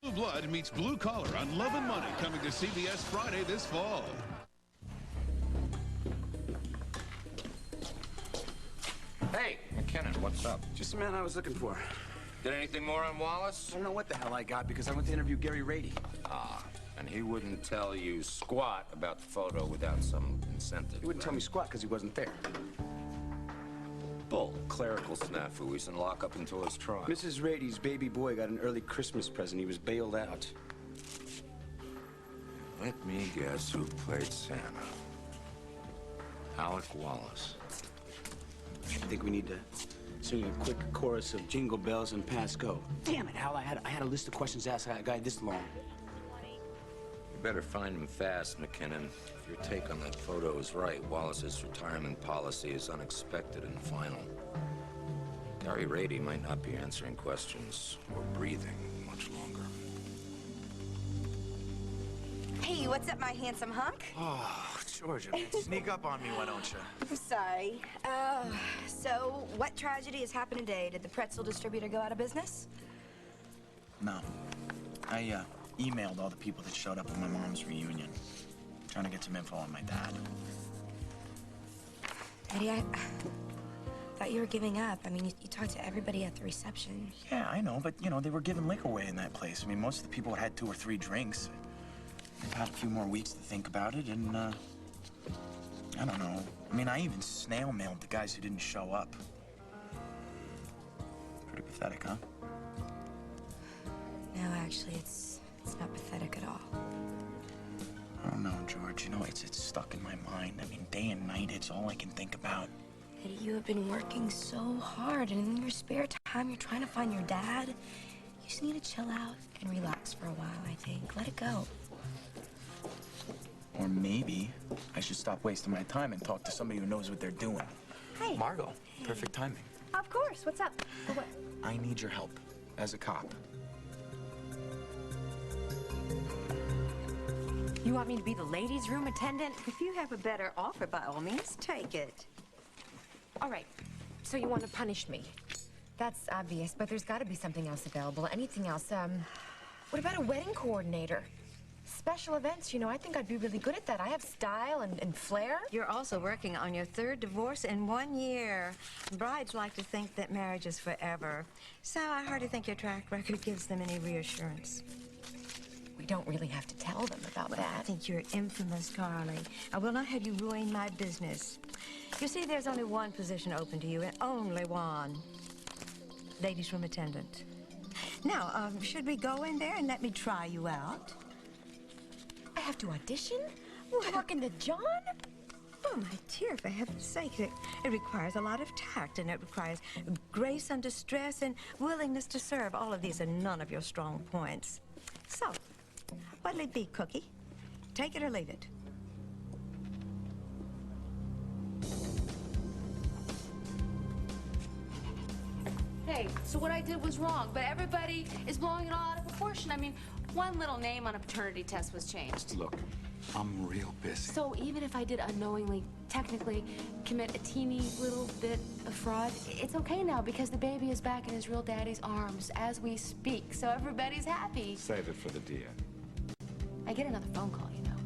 Blue Blood meets Blue Collar on Love and Money, coming to CBS Friday this fall. Hey, McKinnon, what's up? Just the man I was looking for. Did anything more on Wallace? I don't know what the hell I got because I went to interview Gary Rady. Ah, and he wouldn't tell you squat about the photo without some incentive. He wouldn't tell me squat because he wasn't there. Bull, clerical snafu. He's in lockup until his trial. Mrs. Rady's baby boy got an early Christmas present. He was bailed out. Let me guess who played Santa. Alec Wallace. I think we need to sing a quick chorus of Jingle Bells and Pass Go. Damn it, Hal, I had a list of questions to ask a guy this long. You better find him fast, McKinnon. If your take on that photo is right, Wallace's retirement policy is unexpected and final. Gary Rady might not be answering questions or breathing much longer. Hey, what's up, my handsome hunk? Oh, Georgia, sneak up on me, why don't you? I'm sorry. So what tragedy has happened today? Did the pretzel distributor go out of business? No. I, emailed all the people that showed up at my mom's reunion. Trying to get some info on my dad. Eddie, I thought you were giving up. I mean, you talked to everybody at the reception. Yeah, I know, but, you know, they were giving liquor away in that place. I mean, most of the people had had 2 or 3 drinks. They've had a few more weeks to think about it, and, I don't know. I mean, I even snail-mailed the guys who didn't show up. Pretty pathetic, huh? No, actually, it's not pathetic at all. I don't know, George. You know, it's stuck in my mind. I mean, day and night, it's all I can think about. Eddie, you have been working so hard, and in your spare time, you're trying to find your dad. You just need to chill out and relax for a while, I think. Let it go. Or maybe I should stop wasting my time and talk to somebody who knows what they're doing. Hey. Margot, perfect timing. Of course. What's up? For what? I need your help as a cop. You want me to be the ladies' room attendant? If you have a better offer, by all means, take it. All right, so you want to punish me. That's obvious, but there's got to be something else available. Anything else? What about a wedding coordinator? Special events, you know, I think I'd be really good at that. I have style and flair. You're also working on your 3rd divorce in 1 year. Brides like to think that marriage is forever. So I hardly think your track record gives them any reassurance. We don't really have to tell them about that. I think you're infamous, Carly. I will not have you ruin my business. You see, there's only one position open to you, and only one. Ladies' room attendant. Now, should we go in there and let me try you out? I have to audition? Talking to John? Oh, my dear, for heaven's sake, it requires a lot of tact, and it requires grace under stress and willingness to serve. All of these are none of your strong points. So, what'll it be, Cookie? Take it or leave it. Hey, so what I did was wrong, but everybody is blowing it all out of proportion. I mean, one little name on a paternity test was changed. Look, I'm real busy. So even if I did unknowingly, technically, commit a teeny little bit of fraud, it's okay now because the baby is back in his real daddy's arms as we speak, so everybody's happy. Save it for the DA. I get another phone call, you know.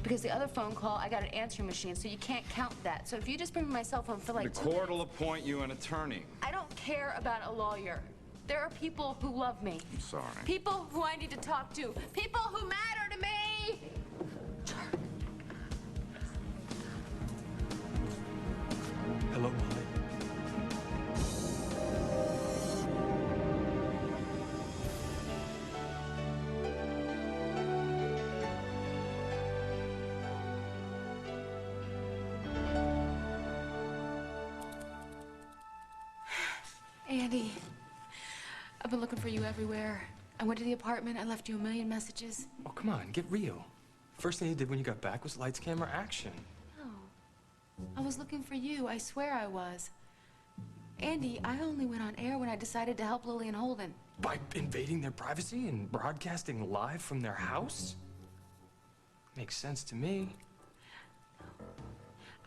Because the other phone call, I got an answering machine, so you can't count that. So if you just bring me my cell phone for like The court will appoint you an attorney. I don't care about a lawyer. There are people who love me. I'm sorry. People who I need to talk to. People who matter to me! Hello, Molly. Andy, I've been looking for you everywhere. I went to the apartment. I left you a million messages. Oh, come on, get real. First thing you did when you got back was lights, camera, action. No. I was looking for you. I swear I was. Andy, I only went on air when I decided to help Lily and Holden. By invading their privacy and broadcasting live from their house? Makes sense to me.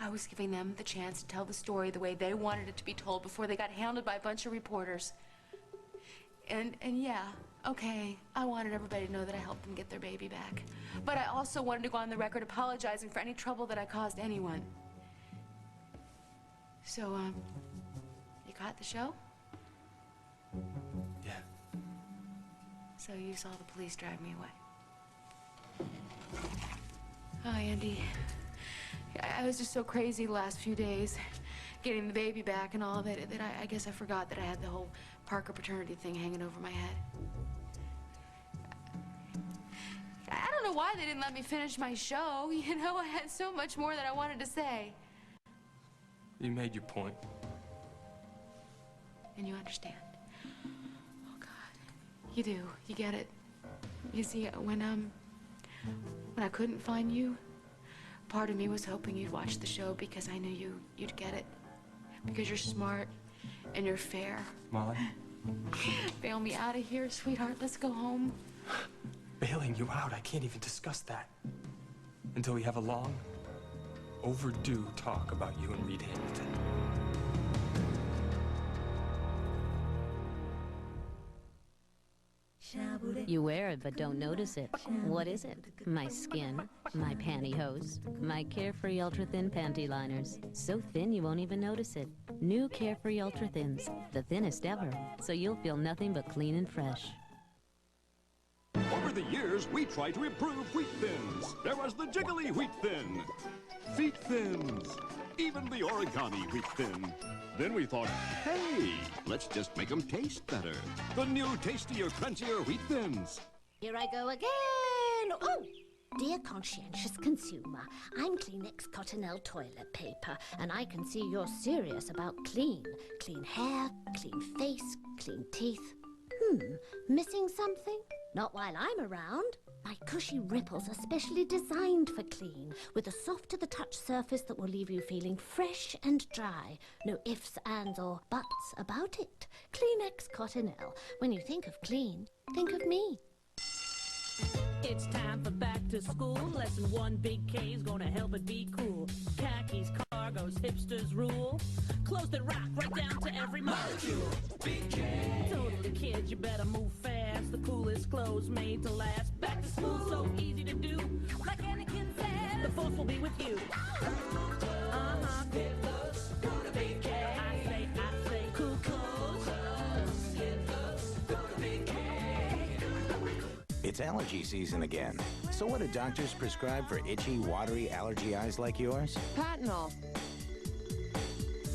I was giving them the chance to tell the story the way they wanted it to be told before they got hounded by a bunch of reporters. And yeah, Okay, I wanted everybody to know that I helped them get their baby back. But I also wanted to go on the record apologizing for any trouble that I caused anyone. So, you caught the show? Yeah. So you saw the police drive me away. Oh, Andy. I was just so crazy the last few days, getting the baby back and all of it, that I guess I forgot that I had the whole Parker paternity thing hanging over my head. I don't know why they didn't let me finish my show. You know, I had so much more that I wanted to say. You made your point. And you understand. Oh, God. You do. You get it. You see, when I couldn't find you, part of me was hoping you'd watch the show because I knew you'd get it. Because you're smart and you're fair. Molly? Bail me out of here, sweetheart. Let's go home. Bailing you out? I can't even discuss that. Until we have a long, overdue talk about you and Reed Hamilton. You wear it but don't notice it. What is it? My skin, my pantyhose, my Carefree Ultra Thin Panty Liners. So thin you won't even notice it. New Carefree Ultra Thins, the thinnest ever, so you'll feel nothing but clean and fresh. Over the years, we tried to improve Wheat Thins. There was the Jiggly Wheat Thin, Feet Thins, even the Origami Wheat Thin. Then we thought, hey, let's just make them taste better. The new tastier, crunchier Wheat Thins. Here I go again. Oh, dear conscientious consumer, I'm Kleenex Cottonelle toilet paper, and I can see you're serious about clean. Clean hair, clean face, clean teeth. Missing something? Not while I'm around. My cushy ripples are specially designed for clean, with a soft-to-the-touch surface that will leave you feeling fresh and dry. No ifs, ands, or buts about it. Kleenex Cottonelle. When you think of clean, think of me. It's time for back to school. Lesson 1, Big K's gonna help it be cool. Khakis, cargos, hipsters rule. Clothes that rock right down to every molecule. Big K. Totally kids, you better move fast. The coolest clothes made to last. Back to school, so easy to do. Like Anakin said, the force will be with you. Hip looks, go to Big K. I say, cool clothes. Hip looks, go to Big K. It's allergy season again. So what do doctors prescribe for itchy, watery allergy eyes like yours? Patanol.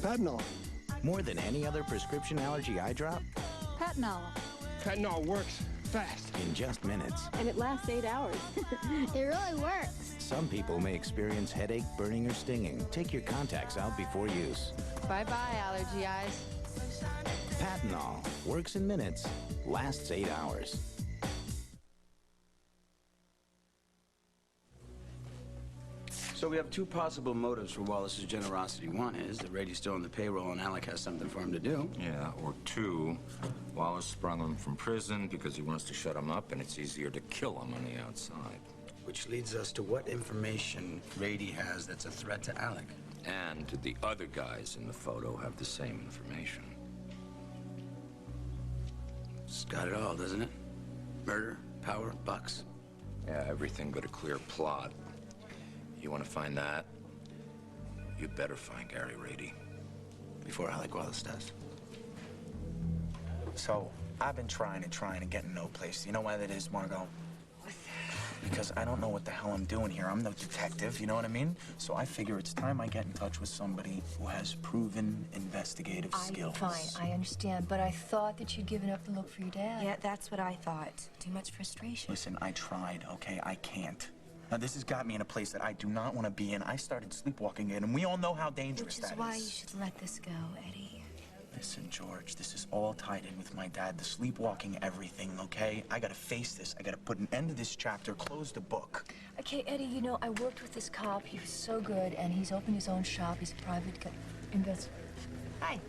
Patanol. More than any other prescription allergy eye drop? Patanol. Patanol works fast. In just minutes. And it lasts 8 hours. It really works. Some people may experience headache, burning, or stinging. Take your contacts out before use. Bye-bye, allergy eyes. Patanol. Works in minutes. Lasts 8 hours. So we have two possible motives for Wallace's generosity. One is that Rady's still on the payroll and Alec has something for him to do. Yeah, or two, Wallace sprung him from prison because he wants to shut him up and it's easier to kill him on the outside. Which leads us to what information Rady has that's a threat to Alec. And the other guys in the photo have the same information. It's got it all, doesn't it? Murder, power, bucks. Yeah, everything but a clear plot. You want to find that? You better find Gary Rady. Before Alec Wallace does. So, I've been trying and getting no place. You know why that is, Margot? Because I don't know what the hell I'm doing here. I'm no detective, you know what I mean? So I figure it's time I get in touch with somebody who has proven investigative skills. Fine, I understand, but I thought that you'd given up the look for your dad. Yeah, that's what I thought. Too much frustration. Listen, I tried, okay? I can't. Now, this has got me in a place that I do not want to be in. I started sleepwalking in, and we all know how dangerous that is. Which is why you should let this go, Eddie. Listen, George, this is all tied in with my dad, the sleepwalking, everything, okay? I gotta face this. I gotta put an end to this chapter, close the book. Okay, Eddie, you know, I worked with this cop. He was so good, and he's opened his own shop. He's a private investigator. Hi.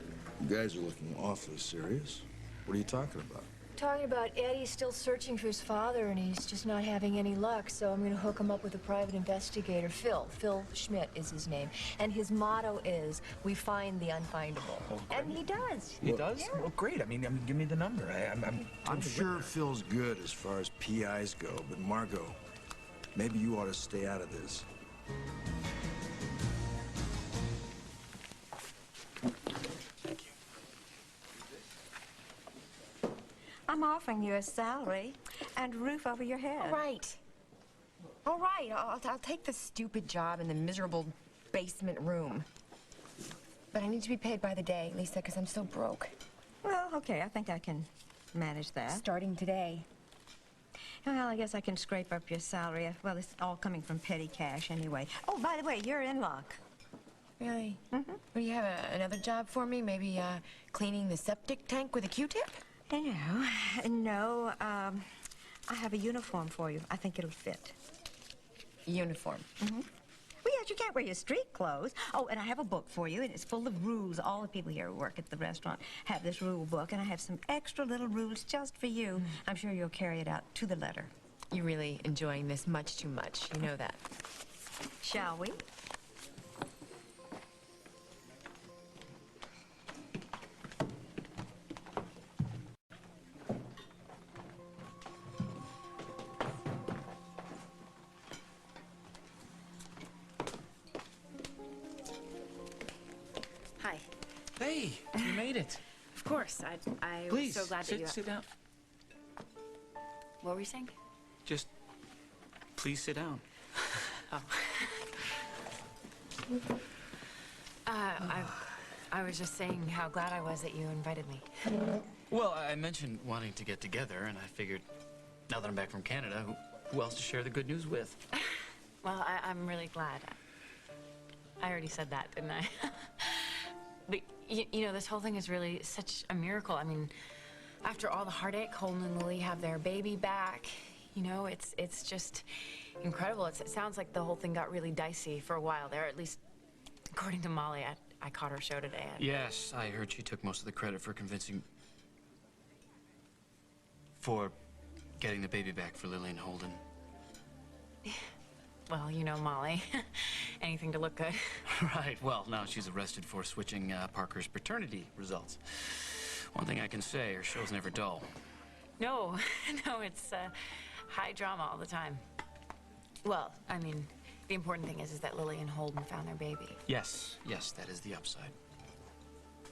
You guys are looking awfully serious. What are you talking about? talking about Eddie's still searching for his father, and he's just not having any luck, so I'm going to hook him up with a private investigator, Phil. Phil Schmidt is his name. And his motto is, we find the unfindable. Oh, and he does. He does? Yeah. Well, great. I mean, give me the number. I'm sure Phil's good as far as PIs go, but Margot, maybe you ought to stay out of this. I'm offering you a salary and roof over your head. All right. All right, I'll take the stupid job in the miserable basement room. But I need to be paid by the day, Lisa, because I'm so broke. Well, okay, I think I can manage that. Starting today. Well, I guess I can scrape up your salary. Well, it's all coming from petty cash anyway. Oh, by the way, you're in luck. Really? Mm-hmm. Well, do you have another job for me? Maybe cleaning the septic tank with a Q-tip? No, I have a uniform for you. I think it'll fit. Uniform? Mm-hmm. Well, yes, you can't wear your street clothes. Oh, and I have a book for you, and it's full of rules. All the people here who work at the restaurant have this rule book, and I have some extra little rules just for you. I'm sure you'll carry it out to the letter. You're really enjoying this much too much. You know that. Shall we? Hi. Hey, you made it. Of course. I Please, was so glad that you... sit down. What were you saying? Just, please sit down. Oh. I was just saying how glad I was that you invited me. Well, I mentioned wanting to get together, and I figured, now that I'm back from Canada, who else to share the good news with? Well, I'm really glad. I already said that, didn't I? But, you know, this whole thing is really such a miracle. I mean, after all the heartache, Holden and Lily have their baby back. You know, it's just incredible. It sounds like the whole thing got really dicey for a while there, at least according to Molly. I caught her show today. Yes, I heard she took most of the credit for for getting the baby back for Lily and Holden. Well, you know Molly. Anything to look good. Right, well, now she's arrested for switching Parker's paternity results. One thing I can say, her show's never dull. No, no, it's high drama all the time. Well, I mean, the important thing is that Lily and Holden found their baby. Yes, that is the upside.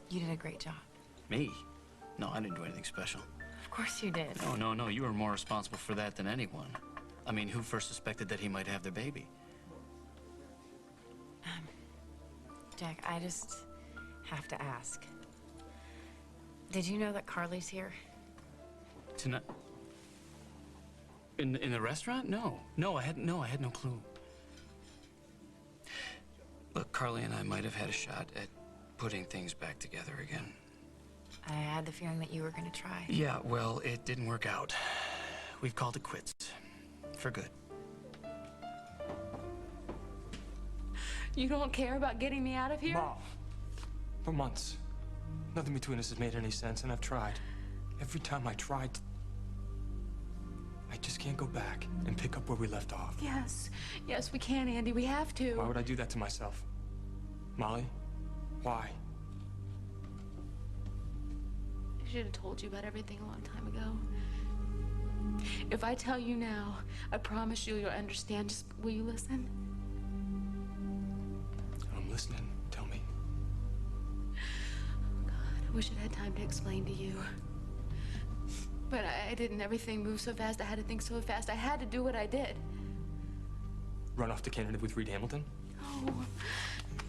You did a great job. Me? No, I didn't do anything special. Of course you did. No, you were more responsible for that than anyone. I mean, who first suspected that he might have their baby? Jack, I just have to ask. Did you know that Carly's here? Tonight? In the restaurant? No, I had no clue. Look, Carly and I might have had a shot at putting things back together again. I had the feeling that you were going to try. Yeah, well, it didn't work out. We've called it quits. For good. You don't care about getting me out of here? Mom, for months, nothing between us has made any sense, and I've tried. Every time I tried, I just can't go back and pick up where we left off. Yes, we can, Andy. We have to. Why would I do that to myself? Molly, why? I should have told you about everything a long time ago. If I tell you now, I promise you'll understand. Just, will you listen? I'm listening. Tell me. God, I wish I had time to explain to you. But I didn't. Everything moved so fast. I had to think so fast. I had to do what I did. Run off to Canada with Reed Hamilton? Oh,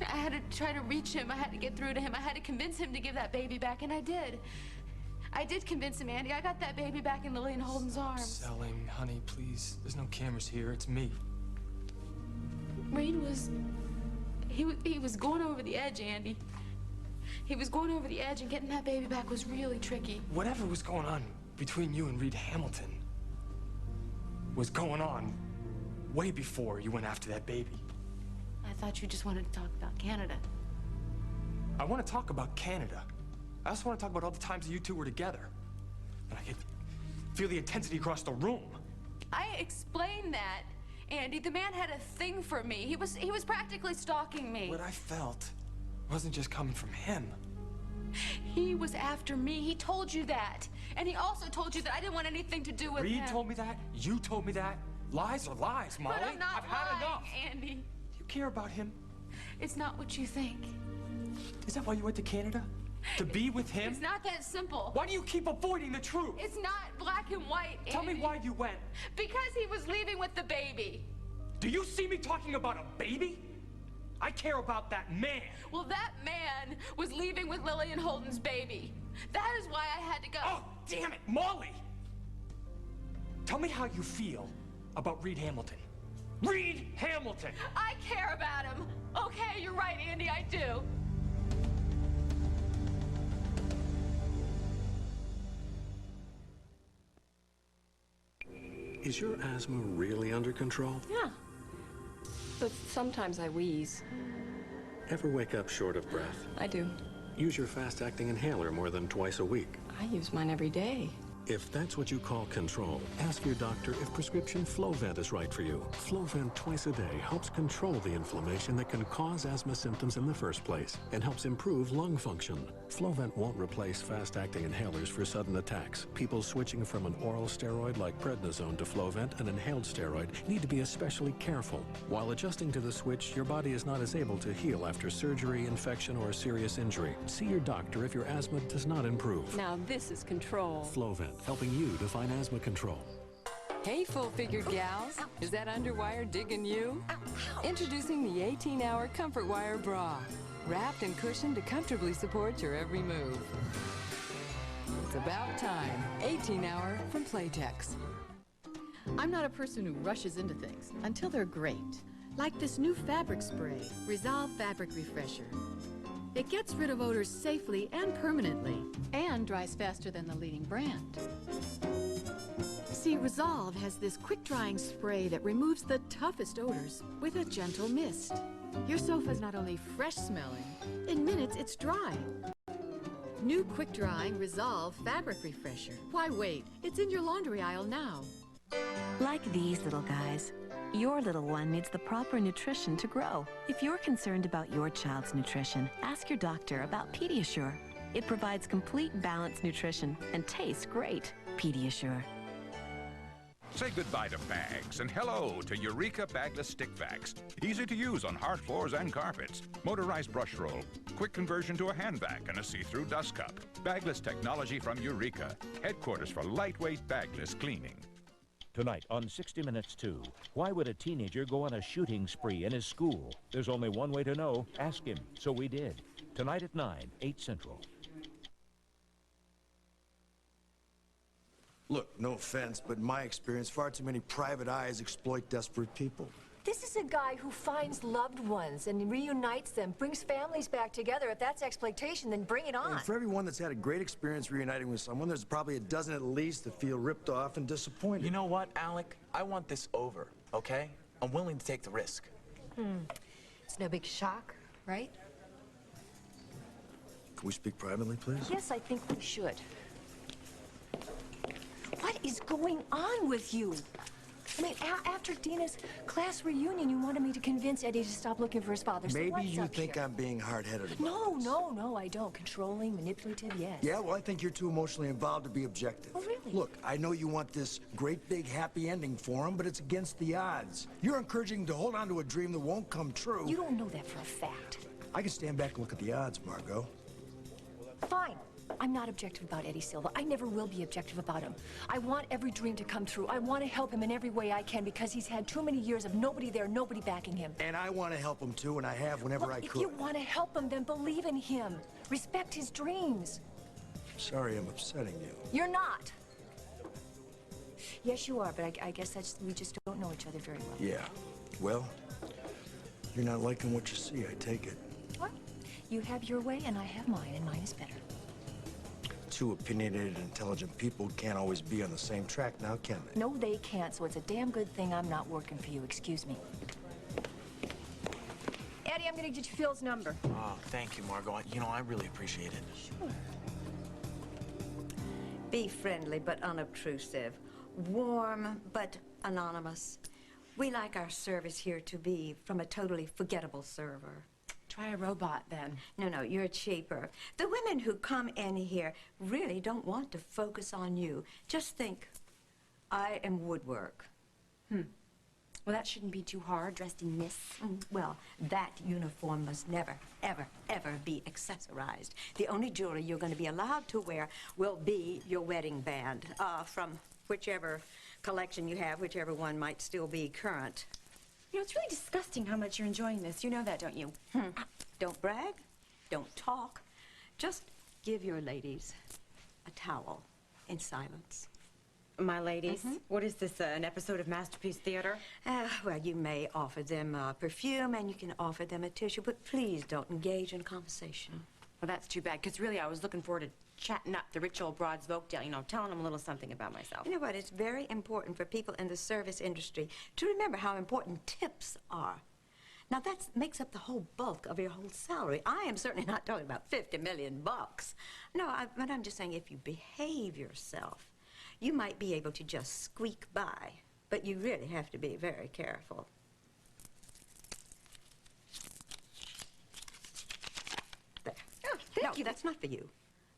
I had to try to reach him. I had to get through to him. I had to convince him to give that baby back, and I did. I did convince him, Andy. I got that baby back in Lily and Holden's arms. Selling, honey, please. There's no cameras here. It's me. Reed was... He was going over the edge, Andy. He was going over the edge, and getting that baby back was really tricky. Whatever was going on between you and Reed Hamilton was going on way before you went after that baby. I thought you just wanted to talk about Canada. I want to talk about Canada. I also want to talk about all the times that you two were together. But feel the intensity across the room. I explained that, Andy. The man had a thing for me. He was practically stalking me. What I felt wasn't just coming from him. He was after me. He told you that. And he also told you that I didn't want anything to do with him. Reed told me that. You told me that. Lies are lies, Molly. But I'm not I've had lying, enough. Andy. Do you care about him? It's not what you think. Is that why you went to Canada? To be with him? It's not that simple. Why do you keep avoiding the truth? It's not black and white, Tell me Andy. why you went. Because he was leaving with the baby. Do you see me talking about a baby? I care about that man. Well, that man was leaving with Lillian Holden's baby. That is why I had to go. Oh, damn it, Molly! Tell me how you feel about Reed Hamilton. Reed Hamilton! I care about him. Okay, you're right, Andy, I do. Is your asthma really under control? Yeah. But sometimes I wheeze. Ever wake up short of breath? I do. Use your fast-acting inhaler more than twice a week. I use mine every day. If that's what you call control, ask your doctor if prescription Flovent is right for you. Flovent twice a day helps control the inflammation that can cause asthma symptoms in the first place and helps improve lung function. Flovent won't replace fast-acting inhalers for sudden attacks. People switching from an oral steroid like prednisone to Flovent, an inhaled steroid, need to be especially careful. While adjusting to the switch, your body is not as able to heal after surgery, infection, or serious injury. See your doctor if your asthma does not improve. Now this is control. Flovent, helping you to find asthma control. Hey, full-figured gals. Is that underwire digging you? Introducing the 18-hour Comfort Wire Bra. Wrapped and cushioned to comfortably support your every move. It's about time. 18-hour from Playtex. I'm not a person who rushes into things until they're great. Like this new fabric spray, Resolve Fabric Refresher. It gets rid of odors safely and permanently, and dries faster than the leading brand. See, Resolve has this quick-drying spray that removes the toughest odors with a gentle mist. Your sofa's not only fresh-smelling, in minutes it's dry. New quick-drying Resolve Fabric Refresher. Why wait? It's in your laundry aisle now. Like these little guys, your little one needs the proper nutrition to grow. If you're concerned about your child's nutrition, ask your doctor about Pediasure. It provides complete balanced nutrition and tastes great. Pediasure. Say goodbye to bags and hello to Eureka Bagless Stick Vacs. Easy to use on hard floors and carpets. Motorized brush roll. Quick conversion to a hand vac and a see-through dust cup. Bagless technology from Eureka. Headquarters for lightweight bagless cleaning. Tonight on 60 Minutes 2, why would a teenager go on a shooting spree in his school? There's only one way to know. Ask him. So we did. Tonight at 9, 8 Central. Look, no offense, but in my experience, far too many private eyes exploit desperate people. This is a guy who finds loved ones and reunites them, brings families back together. If that's exploitation, then bring it on. And for everyone that's had a great experience reuniting with someone, there's probably a dozen at least that feel ripped off and disappointed. You know what, Alec? I want this over, okay? I'm willing to take the risk. It's no big shock, right? Can we speak privately, please? Yes, I think we should. What is going on with you? I mean, after Dina's class reunion, you wanted me to convince Eddie to stop looking for his father. So Maybe what's you up think here? I'm being hard-headed about No, I don't. Controlling, manipulative, yes. Yeah, well, I think you're too emotionally involved to be objective. Oh, really? Look, I know you want this great big happy ending for him, but it's against the odds. You're encouraging him to hold on to a dream that won't come true. You don't know that for a fact. I can stand back and look at the odds, Margot. Fine. I'm not objective about Eddie Silva. I never will be objective about him. I want every dream to come true. I want to help him in every way I can because he's had too many years of nobody there, nobody backing him. And I want to help him too, and I have whenever I If could. you want to help him, then believe in him. Respect his dreams. Sorry I'm upsetting you. You're not. Yes, you are, but I guess we just don't know each other very well. Yeah. Well, you're not liking what you see, I take it. What? You have your way, and I have mine, and mine is better. Two opinionated, intelligent people can't always be on the same track now, can they? No, they can't, so it's a damn good thing I'm not working for you. Excuse me. Eddie, I'm gonna get you Phil's number. Oh, thank you, Margot. You know, I really appreciate it. Sure. Be friendly but unobtrusive. Warm but anonymous. We like our service here to be from a totally forgettable server. Try a robot, then. No, you're cheaper. The women who come in here really don't want to focus on you. Just think, I am woodwork. Well, that shouldn't be too hard, dressed in this. Well, that uniform must never, ever, ever be accessorized. The only jewelry you're going to be allowed to wear will be your wedding band, from whichever collection you have, whichever one might still be current. You know, it's really disgusting how much you're enjoying this. You know that, don't you? Don't brag. Don't talk. Just give your ladies a towel in silence. My ladies? What is this, an episode of Masterpiece Theater? Well, you may offer them perfume and you can offer them a tissue, but please don't engage in conversation. Well, that's too bad, because really I was looking forward to chatting up the rich old broad's Oakdale, you know, telling them a little something about myself. You know what? It's very important for people in the service industry to remember how important tips are. Now, that makes up the whole bulk of your whole salary. I am certainly not talking about 50 million bucks. No, but I'm just saying if you behave yourself, you might be able to just squeak by, but you really have to be very careful. There. Oh, thank you. That's not for you.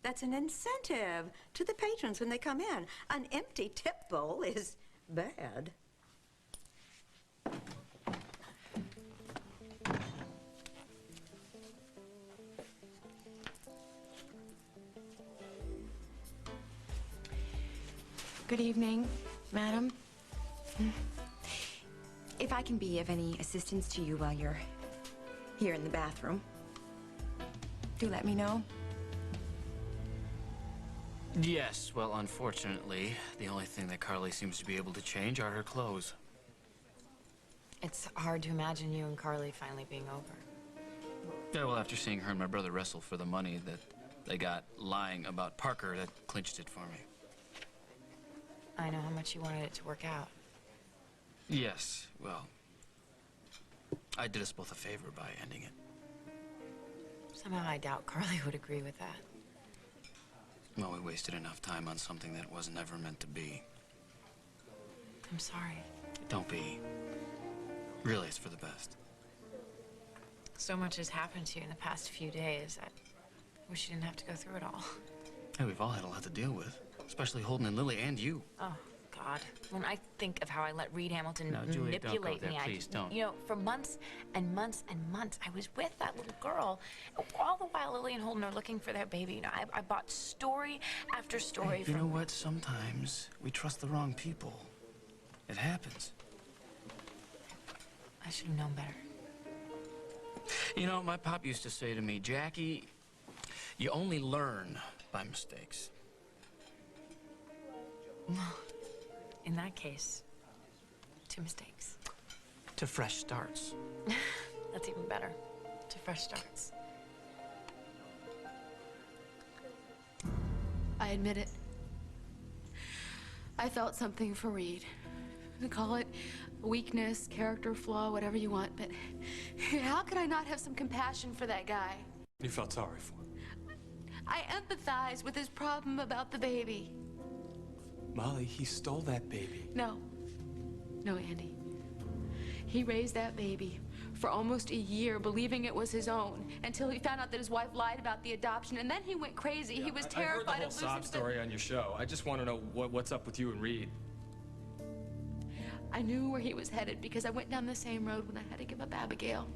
That's an incentive to the patrons when they come in. An empty tip bowl is bad. Good evening, madam. If I can be of any assistance to you while you're here in the bathroom, do let me know. Yes, well, unfortunately, the only thing that Carly seems to be able to change are her clothes. It's hard to imagine you and Carly finally being over. Yeah, well, after seeing her and my brother wrestle for the money that they got lying about Parker, that clinched it for me. I know how much you wanted it to work out. Yes, well, I did us both a favor by ending it. Somehow I doubt Carly would agree with that. Well, we wasted enough time on something that was never meant to be. I'm sorry. Don't be. Really, it's for the best. So much has happened to you in the past few days. I wish you didn't have to go through it all. Hey, we've all had a lot to deal with, especially Holden and Lily and you. Oh, God. When I think of how I let Reed Hamilton No, Julia, manipulate don't go there, me, please, don't. You know, for months and months and months, I was with that little girl. All the while Lily and Holden are looking for their baby. You know, I bought story after story. Hey, you know what? Sometimes we trust the wrong people. It happens. I should have known better. You know, my pop used to say to me, Jackie, you only learn by mistakes. In that case, 2 mistakes. To fresh starts. That's even better. To fresh starts. I admit it. I felt something for Reed. Call it weakness, character flaw, whatever you want, but how could I not have some compassion for that guy? You felt sorry for him. I empathize with his problem about the baby. Molly, he stole that baby. No, Andy. He raised that baby for almost a year, believing it was his own, until he found out that his wife lied about the adoption, and then he went crazy. He was terrified I heard the of whole sob story on your show. I just want to know what's up with you and Reed. I knew where he was headed because I went down the same road when I had to give up Abigail.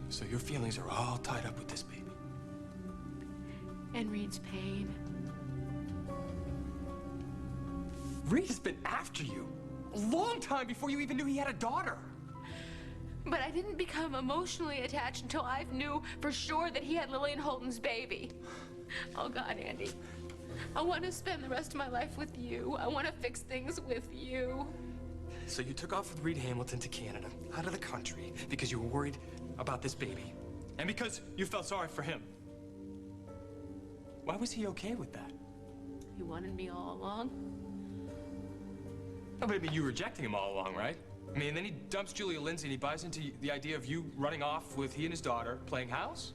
So your feelings are all tied up with this baby. And Reed's pain. Reed has been after you a long time before you even knew he had a daughter. But I didn't become emotionally attached until I knew for sure that he had Lillian Holden's baby. Oh, God, Andy. I want to spend the rest of my life with you. I want to fix things with you. So you took off with Reed Hamilton to Canada, out of the country, because you were worried about this baby. And because you felt sorry for him. Why was he okay with that? He wanted me all along. No, but I mean, you were rejecting him all along, right? I mean, and then he dumps Julia Lindsay and he buys into the idea of you running off with he and his daughter, playing house?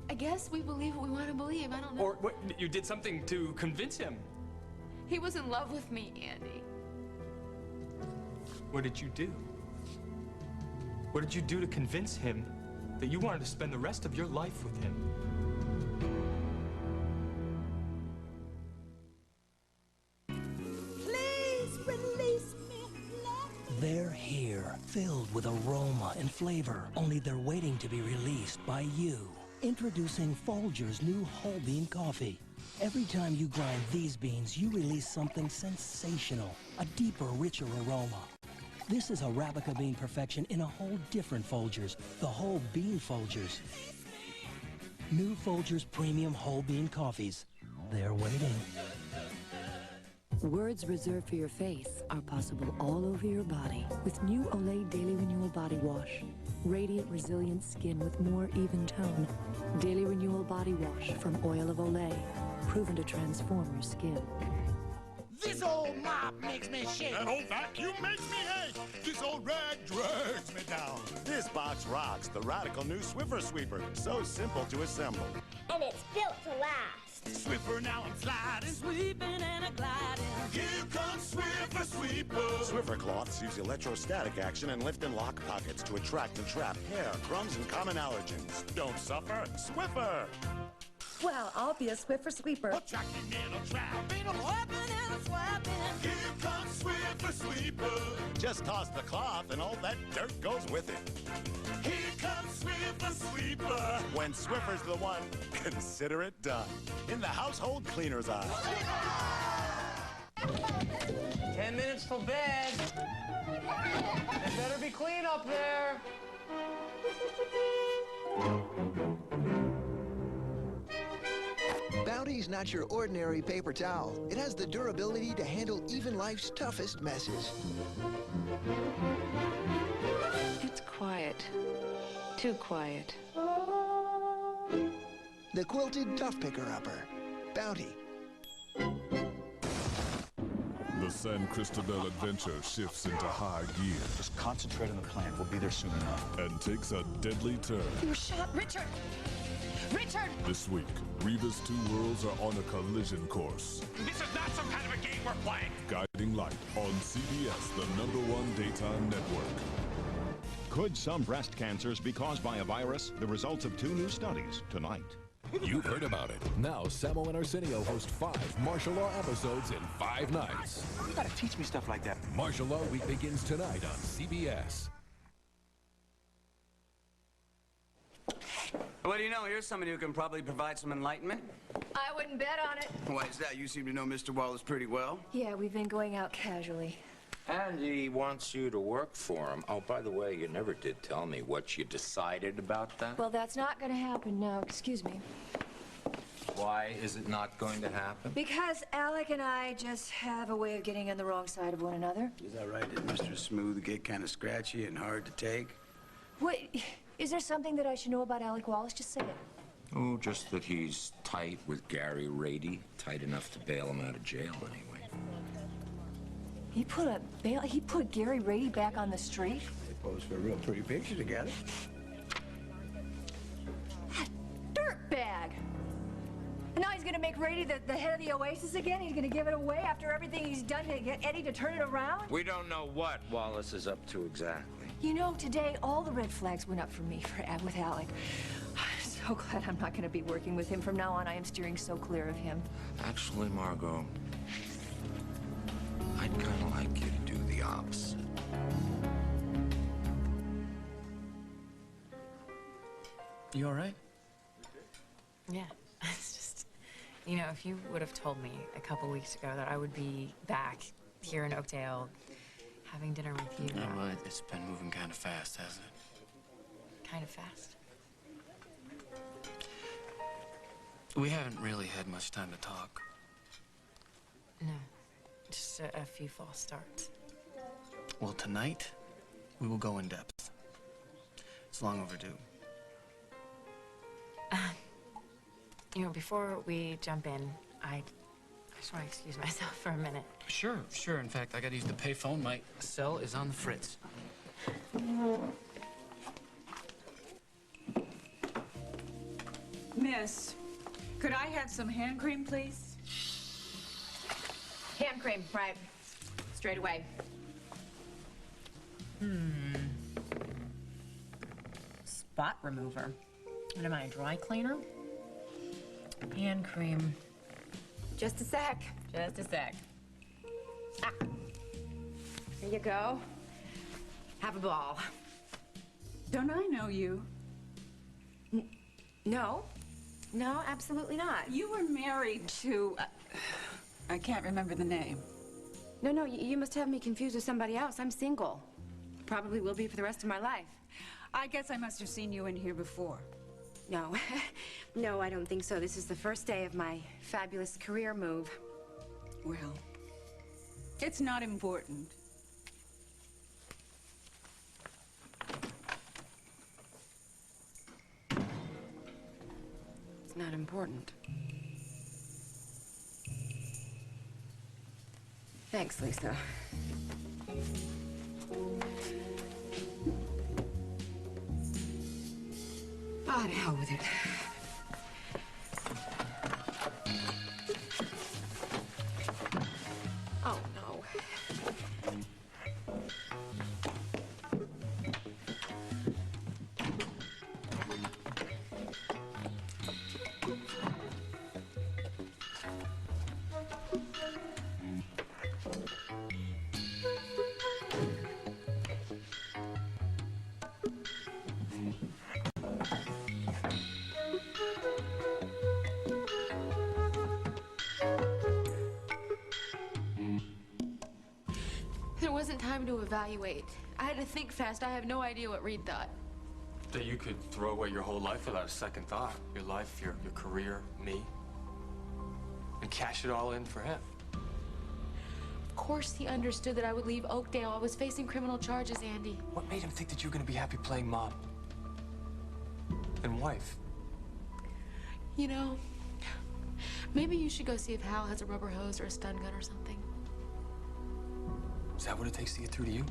I guess we believe what we want to believe. I don't know. Or what, you did something to convince him. He was in love with me, Andy. What did you do? What did you do to convince him that you wanted to spend the rest of your life with him? Please release me. They're here, filled with aroma and flavor, only they're waiting to be released by you. Introducing Folgers new whole bean coffee. Every time you grind these beans, you release something sensational, a deeper, richer aroma. This is Arabica bean perfection in a whole different Folgers, the whole bean Folgers. New Folgers premium whole bean coffees. They're waiting. Words reserved for your face are possible all over your body with new Olay Daily Renewal Body Wash. Radiant, resilient skin with more even tone. Daily Renewal Body Wash from Oil of Olay. Proven to transform your skin. This old mop makes me shake. That old vacuum makes me ache. This old rag drags me down. This box rocks the radical new Swiffer Sweeper. So simple to assemble. And it's built to last. Swiffer, now I'm sliding, Sweeping and a gliding. Here comes Swiffer Sweeper. Swiffer cloths use electrostatic action and lift and lock pockets to attract and trap hair, crumbs, and common allergens. Don't suffer. Swiffer. Well, I'll be a Swiffer Sweeper. Attracting and trapping, Wiping and a swiping. Here comes Swiffer Sweeper. Just toss the cloth and all that dirt goes with it. Here comes Swiffer Sweeper. When Swiffer's the one, consider it done. In the household cleaner's aisle. 10 minutes till bed. It better be clean up there. Bounty's not your ordinary paper towel. It has the durability to handle even life's toughest messes. It's quiet. Too quiet. The quilted tough picker-upper. Bounty. The San Cristobal adventure shifts into high gear. Just concentrate on the plan. We'll be there soon enough. And takes a deadly turn. You were shot, Richard! Richard! This week, Reva's two worlds are on a collision course. This is not some kind of a game we're playing. Guiding Light on CBS, the #1 daytime network. Could some breast cancers be caused by a virus? The results of 2 new studies tonight. You've heard about it. Now, Samo and Arsenio host 5 martial law episodes in 5 nights. You gotta teach me stuff like that. Martial Law Week begins tonight on CBS. What do you know? Here's somebody who can probably provide some enlightenment. I wouldn't bet on it. Why is that? You seem to know Mr. Wallace pretty well. Yeah, we've been going out casually. And he wants you to work for him. Oh, by the way, you never did tell me what you decided about that. Well, that's not going to happen now. Excuse me. Why is it not going to happen? Because Alec and I just have a way of getting on the wrong side of one another. Is that right? Did Mr. Smooth get kind of scratchy and hard to take? What? Is there something that I should know about Alec Wallace? Just say it. Oh, just that he's tight with Gary Rady. Tight enough to bail him out of jail, anyway. He put Gary Rady back on the street? They posed for a real pretty picture together. That dirtbag! And now he's gonna make Rady the head of the Oasis again? He's gonna give it away after everything he's done to get Eddie to turn it around? We don't know what Wallace is up to exactly. You know, today all the red flags went up for me with Alec. I'm so glad I'm not gonna be working with him. From now on, I am steering so clear of him. Actually, Margot, I'd kind of like you to do the opposite. You all right? Yeah, it's just, you know, if you would have told me a couple weeks ago that I would be back here in Oakdale having dinner with you. No, well, it's been moving kind of fast, hasn't it? Kind of fast. We haven't really had much time to talk. No, just a few false starts. Well, tonight, we will go in depth. It's long overdue. You know, before we jump in, I just want to excuse myself for a minute. Sure. In fact, I gotta use the payphone. My cell is on the fritz. Miss, could I have some hand cream, please? Hand cream, right. Straight away. Spot remover. What am I, a dry cleaner? Hand cream. Just a sec. Just a sec. Ah. Here you go. Have a ball. Don't I know you? No. No, absolutely not. You were married to... I can't remember the name. No, you must have me confused with somebody else. I'm single. Probably will be for the rest of my life. I guess I must have seen you in here before. No. No, I don't think so. This is the first day of my fabulous career move. Well, it's not important. It's not important. Thanks, Lisa. Oh, to hell with it. Oh, no. There wasn't time to evaluate. I had to think fast. I have no idea what Reed thought. That you could throw away your whole life without a second thought. Your life, your career, me. And cash it all in for him. Of course he understood that I would leave Oakdale. I was facing criminal charges, Andy. What made him think that you were going to be happy playing mom? And wife? You know, maybe you should go see if Hal has a rubber hose or a stun gun or something. Is that what it takes to get through to you?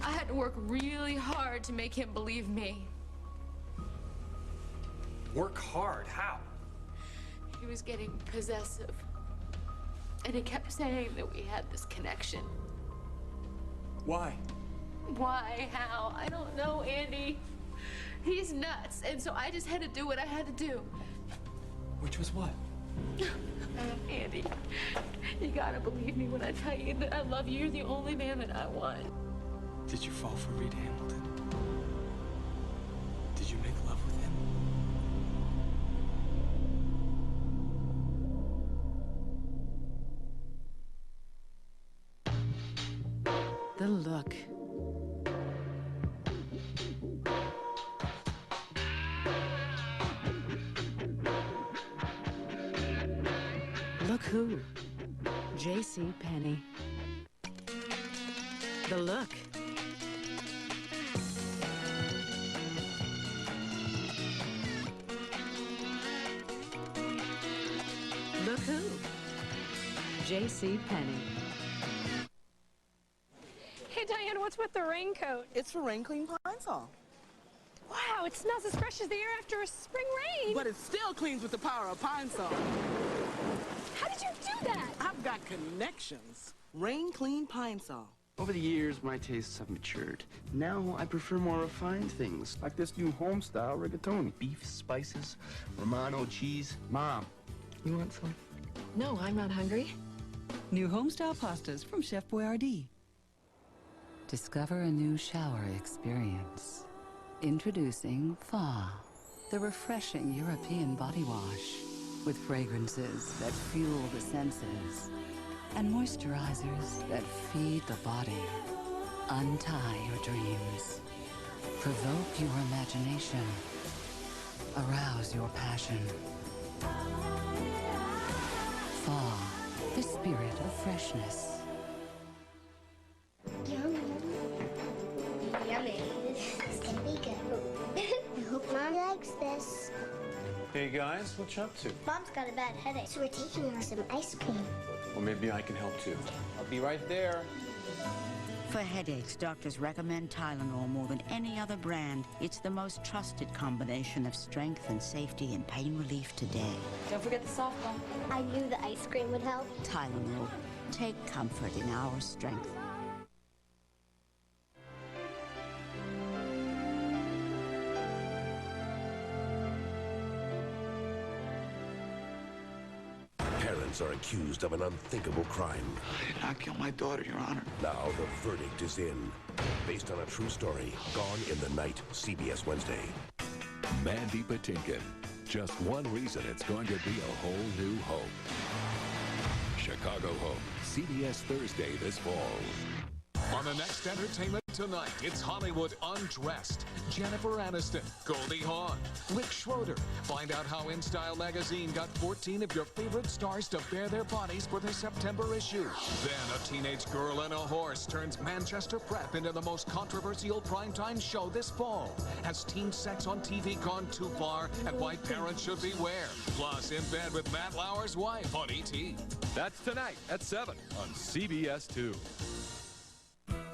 I had to work really hard to make him believe me. Work hard? How? He was getting possessive. And he kept saying that we had this connection. Why? Why? How? I don't know, Andy. He's nuts. And so I just had to do what I had to do. Which was what? Andy, you gotta believe me when I tell you that I love you. You're the only man that I want. Did you fall for Reed Hamilton? Did you make love with him? The look. Look who? J.C. Penney. The look. Look who? J.C. Penney. Hey, Diane, what's with the raincoat? It's for rain clean pine sol. Wow, it smells as fresh as the air after a spring rain. But it still cleans with the power of pine sol. How did you do that? I've got connections. Rain clean pine sol. Over the years, my tastes have matured. Now I prefer more refined things, like this new home-style rigatoni. Beef, spices, Romano cheese. Mom, you want some? No, I'm not hungry. New homestyle pastas from Chef Boyardee. Discover a new shower experience. Introducing Fa, the refreshing European body wash with fragrances that fuel the senses and moisturizers that feed the body. Untie your dreams. Provoke your imagination. Arouse your passion. Fa, the spirit of freshness. Yummy. Yummy. This is gonna be good. I hope Mom likes this. Hey guys, what you up to? Mom's got a bad headache, so we're taking her some ice cream. Well, maybe I can help too. I'll be right there. For headaches, doctors recommend Tylenol more than any other brand. It's the most trusted combination of strength and safety and pain relief today. Don't forget the softball. I knew the ice cream would help. Tylenol. Take comfort in our strength. Parents are accused of an unthinkable crime. I did not kill my daughter, Your Honor. Now the verdict is in. Based on a true story, Gone in the Night, CBS Wednesday. Mandy Patinkin. Just one reason it's going to be a whole new home. Chicago Home, CBS Thursday this fall. On the next Entertainment Tonight, it's Hollywood Undressed. Jennifer Aniston, Goldie Hawn, Rick Schroeder. Find out how InStyle magazine got 14 of your favorite stars to bare their bodies for their September issue. Then a teenage girl and a horse turns Manchester Prep into the most controversial primetime show this fall. Has teen sex on TV gone too far, and why parents should beware? Plus, In Bed with Matt Lauer's wife on E.T. That's tonight at 7 on CBS 2.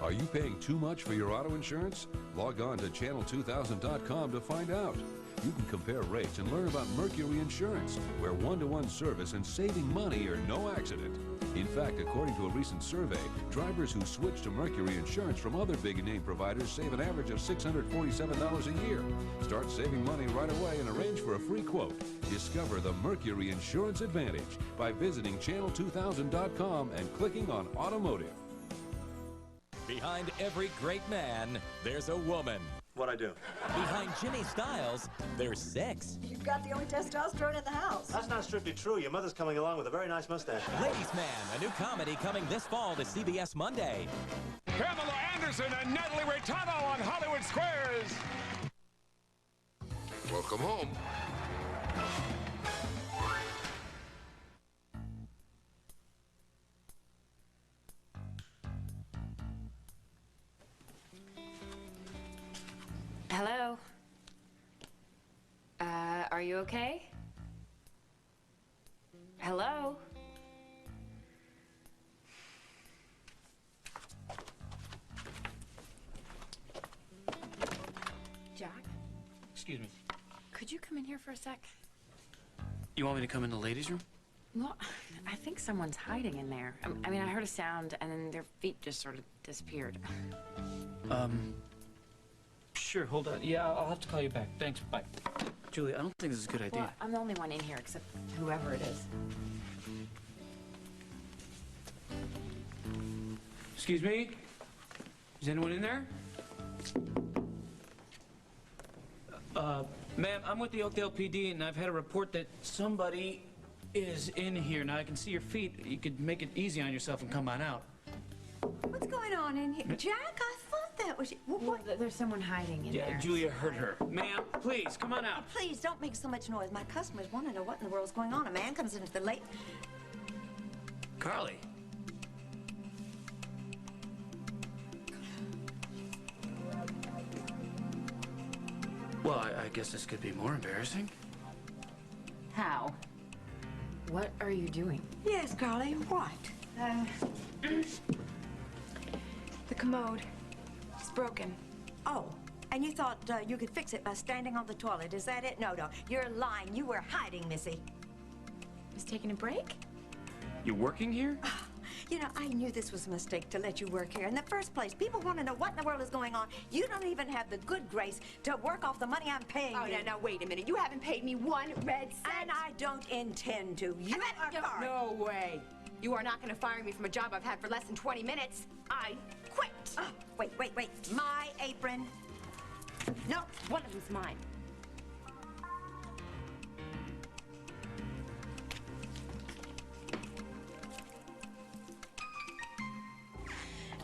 Are you paying too much for your auto insurance? Log on to channel2000.com to find out. You can compare rates and learn about Mercury Insurance, where one-to-one service and saving money are no accident. In fact, according to a recent survey, drivers who switch to Mercury Insurance from other big-name providers save an average of $647 a year. Start saving money right away and arrange for a free quote. Discover the Mercury Insurance Advantage by visiting channel2000.com and clicking on Automotive. Behind every great man, there's a woman. What'd I do? Behind Jimmy Styles, there's 6. You've got the only testosterone in the house. That's not strictly true. Your mother's coming along with a very nice mustache. Ladies Man, a new comedy coming this fall to CBS Monday. Pamela Anderson and Natalie Raitano on Hollywood Squares. Welcome home. Hello? Are you okay? Hello? Jack? Excuse me. Could you come in here for a sec? You want me to come in the ladies' room? Well, I think someone's hiding in there. I mean, I heard a sound, and then their feet just sort of disappeared. Sure, hold on. Yeah, I'll have to call you back. Thanks, bye. Julie, I don't think this is a good idea. Well, I'm the only one in here, except whoever it is. Excuse me? Is anyone in there? Ma'am, I'm with the Oakdale PD, and I've had a report that somebody is in here. Now, I can see your feet. You could make it easy on yourself and come on out. What's going on in here? Jack, I thought that was you. Well, there's someone hiding in there. Yeah, Julia heard her. Ma'am, please, come on out. Please, don't make so much noise. My customers want to know what in the world's going on. A man comes into the late... Carly. Well, I guess this could be more embarrassing. How? What are you doing? Yes, Carly, what? The commode. It's broken. Oh, and you thought you could fix it by standing on the toilet. Is that it? No, you're lying. You were hiding, Missy. I was taking a break? You're working here? You know, I knew this was a mistake to let you work here. In the first place, people want to know what in the world is going on. You don't even have the good grace to work off the money I'm paying you. Oh, now, wait a minute. You haven't paid me 1 red cent. And I don't intend to. You are Carly. No way. You are not going to fire me from a job I've had for less than 20 minutes. I quit. Oh, wait. My apron. No, one of them's mine.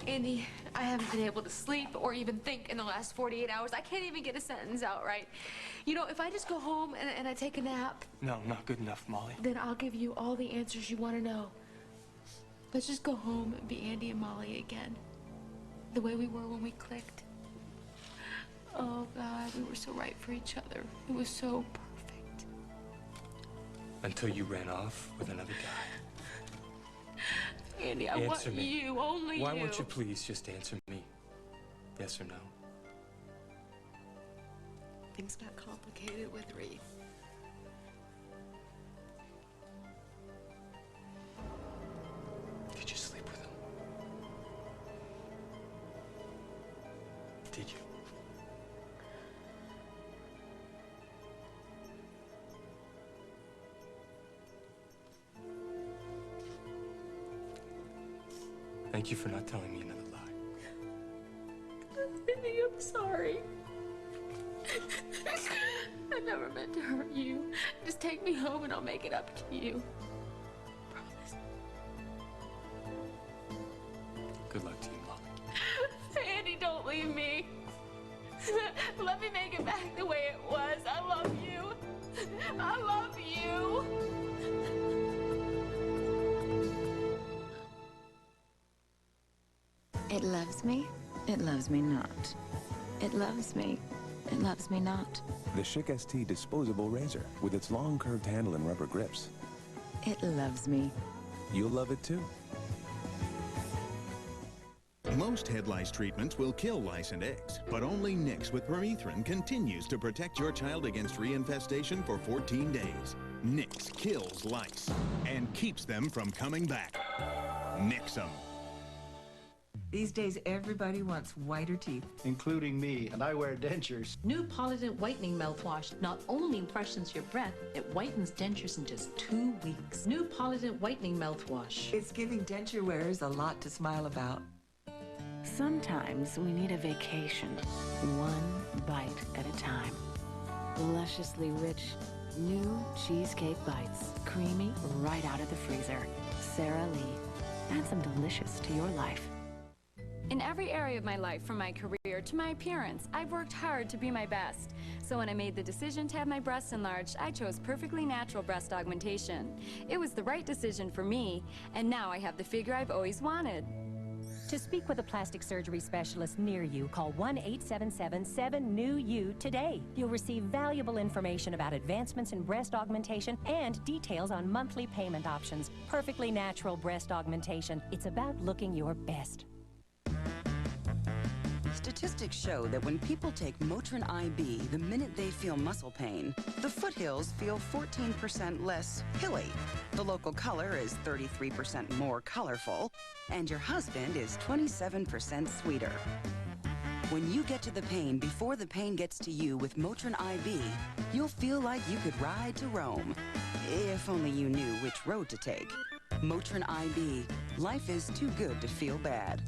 Andy, I haven't been able to sleep or even think in the last 48 hours. I can't even get a sentence out right. You know, if I just go home and I take a nap... No, not good enough, Molly. Then I'll give you all the answers you want to know. Let's just go home and be Andy and Molly again. The way we were when we clicked. Oh, God, we were so right for each other. It was so perfect. Until you ran off with another guy. Andy, I want you, only you. Why won't you please just answer Yes or no? Things got complicated with Reed. Did you sleep with him? Did you? Thank you for not telling me another lie. Vinny, I'm sorry. I never meant to hurt you. Just take me home and I'll make it up to you. Promise. Good luck to you, Molly. Andy, don't leave me. Let me make it back the way it was. I love you. I love you. It loves me. It loves me not. It loves me. It loves me not. The Schick ST disposable razor with its long curved handle and rubber grips. It loves me. You'll love it too. Most head lice treatments will kill lice and eggs, but only Nix with permethrin continues to protect your child against reinfestation for 14 days. Nix kills lice and keeps them from coming back. Nix 'em. These days, everybody wants whiter teeth. Including me, and I wear dentures. New Polident Whitening Mouthwash not only freshens your breath, it whitens dentures in just 2 weeks. New Polident Whitening Mouthwash. It's giving denture wearers a lot to smile about. Sometimes we need a vacation, one bite at a time. Lusciously rich, new cheesecake bites, creamy right out of the freezer. Sara Lee, add some delicious to your life. In every area of my life, from my career to my appearance, I've worked hard to be my best. So when I made the decision to have my breasts enlarged, I chose perfectly natural breast augmentation. It was the right decision for me, and now I have the figure I've always wanted. To speak with a plastic surgery specialist near you, call 1-877-7-NEW-YOU today. You'll receive valuable information about advancements in breast augmentation and details on monthly payment options. Perfectly natural breast augmentation. It's about looking your best. Statistics show that when people take Motrin IB the minute they feel muscle pain, the foothills feel 14% less hilly. The local color is 33% more colorful, and your husband is 27% sweeter. When you get to the pain before the pain gets to you with Motrin IB, you'll feel like you could ride to Rome. If only you knew which road to take. Motrin IB. Life is too good to feel bad.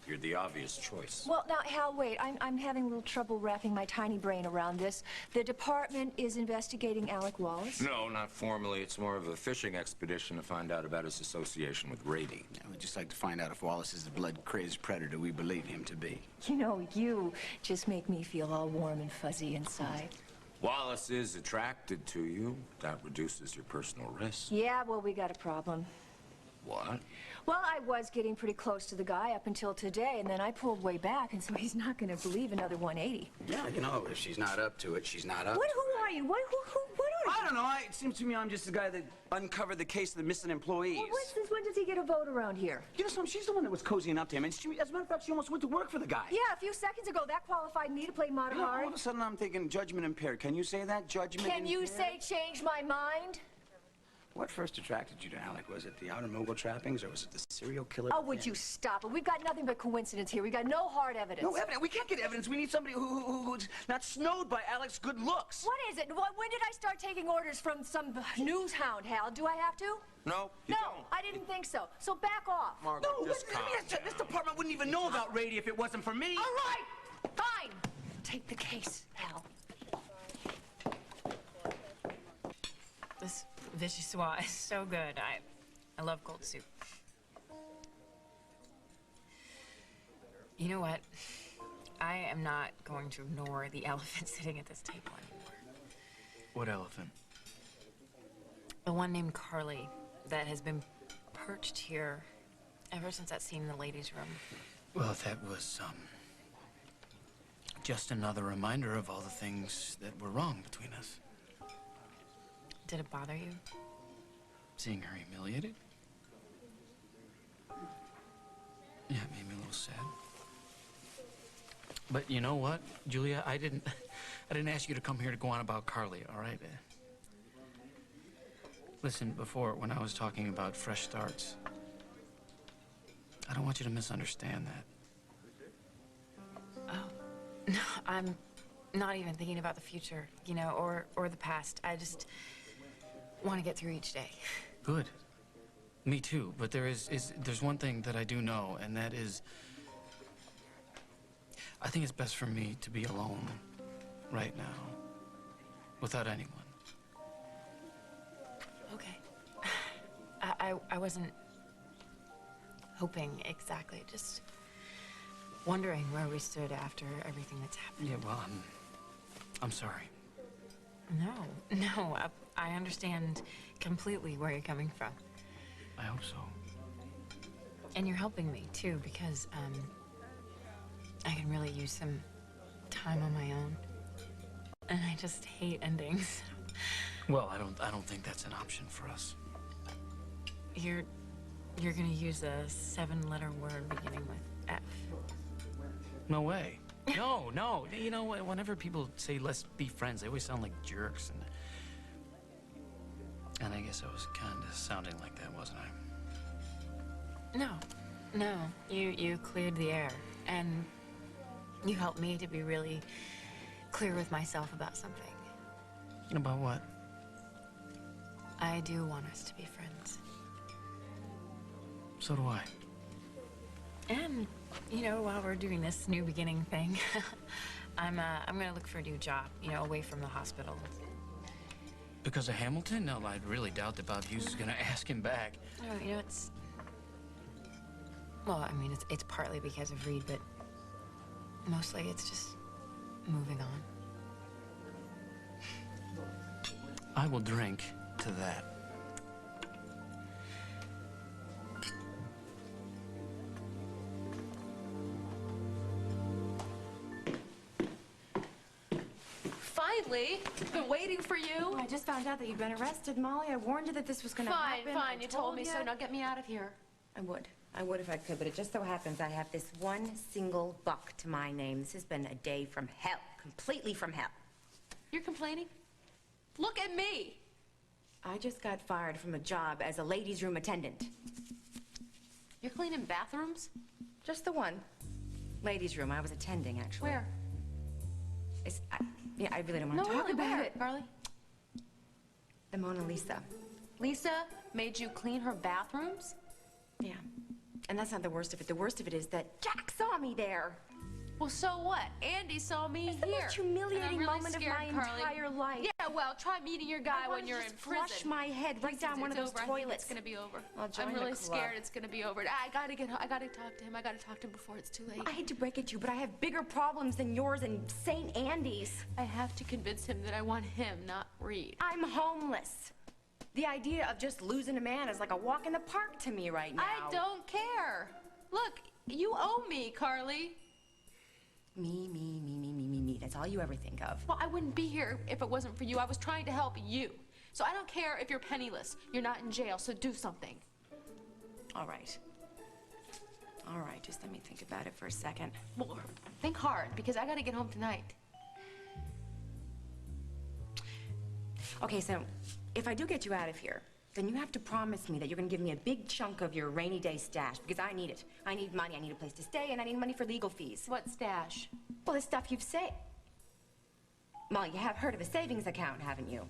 You're the obvious choice. Well, now, Hal, wait. I'm having a little trouble wrapping my tiny brain around this. The department is investigating Alec Wallace? No, not formally. It's more of a fishing expedition to find out about his association with Rady. I would just like to find out if Wallace is the blood-crazed predator we believe him to be. You know, you just make me feel all warm and fuzzy inside. Wallace is attracted to you. That reduces your personal risk. Yeah, well, we got a problem. What? Well, I was getting pretty close to the guy up until today, and then I pulled way back, and so he's not going to believe another 180. Yeah, you know, if she's not up to it, she's not up What? to Who are you? What are you? I don't know. It seems to me I'm just the guy that uncovered the case of the missing employees. Well, what's this? When does he get a vote around here? You know something? She's the one that was cozying up to him, and she, as a matter of fact, she almost went to work for the guy. Yeah, a few seconds ago, that qualified me to play Mata You know, Hari. all of a sudden, I'm thinking judgment impaired. Can you say that? Judgment Can you impaired? say change my mind? What first attracted you to Alec? Was it the outer mogul trappings, or was it the serial killer? Oh, would you stop it? We've got nothing but coincidence here. We've got no hard evidence. No evidence. We can't get evidence. We need somebody who's not snowed by Alec's good looks. What is it? When did I start taking orders from some news hound, Hal? Do I have to? No, you don't. I didn't think so. So back off. Margaret, just calm down. This department wouldn't even know about Rady if it wasn't for me. All right, fine. Take the case, Hal. This vichyssoise is so good. I love cold soup. You know what? I am not going to ignore the elephant sitting at this table anymore. What elephant? The one named Carly that has been perched here ever since that scene in the ladies' room. Well, that was, just another reminder of all the things that were wrong between us. Did it bother you? Seeing her humiliated? Yeah, it made me a little sad. But you know what, Julia? I didn't ask you to come here to go on about Carly, all right? Listen, before, when I was talking about fresh starts, I don't want you to misunderstand that. Oh, no, I'm not even thinking about the future, you know, or the past. I just want to get through each day. Good. Me too, but there's one thing that I do know, and that is, I think it's best for me to be alone right now, without anyone. Okay. I wasn't hoping exactly, just wondering where we stood after everything that's happened. Yeah, well, I'm sorry. No, I understand completely where you're coming from. I hope so. And you're helping me, too, because, I can really use some time on my own. And I just hate endings. Well, I don't think that's an option for us. You're gonna use a 7-letter word beginning with F. No way. No. You know, whenever people say, let's be friends, they always sound like jerks. And I guess I was kind of sounding like that, wasn't I? No. You cleared the air. And you helped me to be really clear with myself about something. About what? I do want us to be friends. So do I. And, you know, while we're doing this new beginning thing, I'm gonna look for a new job, you know, away from the hospital. Because of Hamilton? No, I really doubt that Bob Hughes is gonna ask him back. No, you know, well, I mean, it's partly because of Reed, but mostly it's just moving on. I will drink to that. Finally! Been waiting for you. Oh, I just found out that you've been arrested, Molly. I warned you that this was gonna happen. Fine. You told me so. Now get me out of here. I would if I could, but it just so happens I have this one single buck to my name. This has been a day from hell. Completely from hell. You're complaining? Look at me! I just got fired from a job as a ladies' room attendant. You're cleaning bathrooms? Just the one. Ladies' room. I was attending, actually. Where? I really don't want to talk really, about where, it. Carly? The Mona Lisa. Lisa made you clean her bathrooms? Yeah. And that's not the worst of it. The worst of it is that Jack saw me there. Well, so what? Andy saw me It's the most humiliating moment of my entire life. Yeah, well, try meeting your guy when you're in prison. Flush my head right down one of those toilets. It's gonna be over. I'll join I'm really the club. scared it's gonna be over. I gotta get home. I gotta talk to him. I gotta talk to him before it's too late. I hate to break it to you, but I have bigger problems than yours and St. Andy's. I have to convince him that I want him, not Reed. I'm homeless. The idea of just losing a man is like a walk in the park to me right now. I don't care. Look, you owe me, Carly. Me. That's all you ever think of. Well, I wouldn't be here if it wasn't for you. I was trying to help you. So I don't care if you're penniless. You're not in jail, so do something. All right, just let me think about it for a second. Well, think hard, because I gotta get home tonight. Okay, so if I do get you out of here, then you have to promise me that you're gonna give me a big chunk of your rainy day stash, because I need it. I need money, I need a place to stay, and I need money for legal fees. What stash? Well, the stuff you've saved. Molly, you have heard of a savings account, haven't you?